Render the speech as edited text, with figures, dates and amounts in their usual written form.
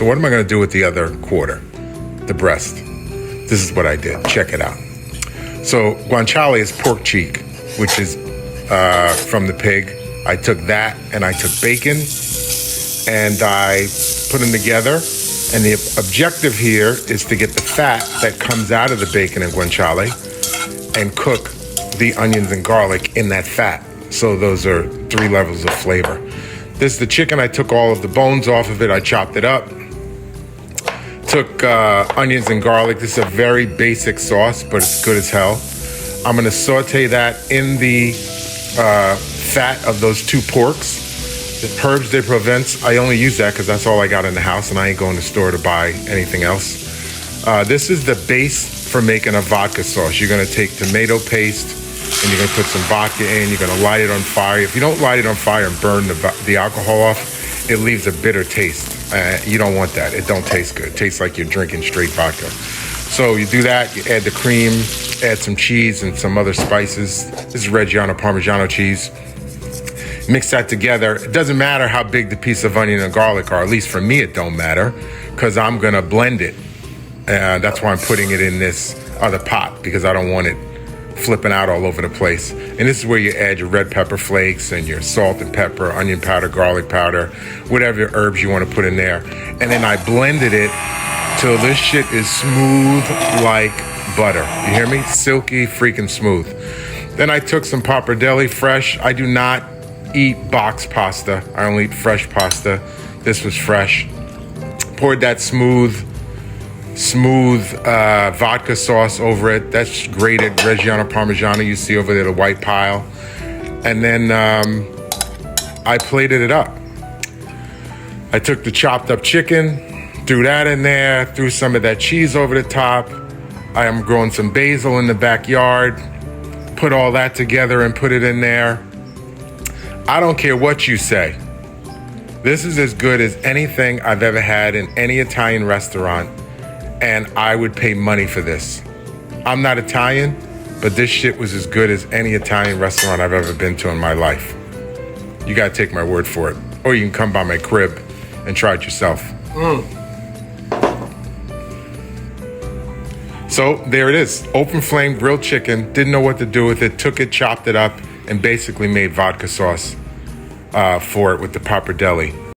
So what am I gonna do with the other quarter? The breast. This is what I did. Check it out. So guanciale is pork cheek, which is from the pig. I took that and I took bacon and I put them together. And the objective here is to get the fat that comes out of the bacon and guanciale and cook the onions and garlic in that fat. So those are 3 levels of flavor. This is the chicken. I took all of the bones off of it. I chopped it up. Took onions and garlic. This is a very basic sauce, but it's good as hell. I'm gonna saute that in the fat of those 2 porks. The herbs de Provence, I only use that because that's all I got in the house and I ain't going to the store to buy anything else. This is the base for making a vodka sauce. You're gonna take tomato paste and you're gonna put some vodka in. You're gonna light it on fire. If you don't light it on fire and burn the alcohol off, it leaves a bitter taste. You don't want that. It don't taste good. It tastes like you're drinking straight vodka. So you do that, you add the cream, add some cheese and some other spices. This is Reggiano Parmigiano cheese. Mix that together. It doesn't matter how big the piece of onion and garlic are. At least for me, it don't matter because I'm gonna blend it. That's why I'm putting it in this other pot because I don't want it flipping out all over the place. And this is where you add your red pepper flakes and your salt and pepper, onion powder, garlic powder, whatever herbs you want to put in there. And then I blended it till this shit is smooth like butter. You hear me? Silky freaking smooth. Then I took some pappardelle fresh. I do not eat box pasta. I only eat fresh pasta. This was fresh. Poured that smooth vodka sauce over it. That's grated Reggiano Parmigiano you see over there, the white pile. And then I plated it up. I took the chopped up chicken, threw that in there, threw some of that cheese over the top. I am growing some basil in the backyard. Put all that together and put it in there. I don't care what you say. This is as good as anything I've ever had in any Italian restaurant, and I would pay money for this. I'm not Italian, but this shit was as good as any Italian restaurant I've ever been to in my life. You gotta take my word for it. Or you can come by my crib and try it yourself. So there it is, open flame grilled chicken. Didn't know what to do with it, took it, chopped it up, and basically made vodka sauce for it with the pappardelle.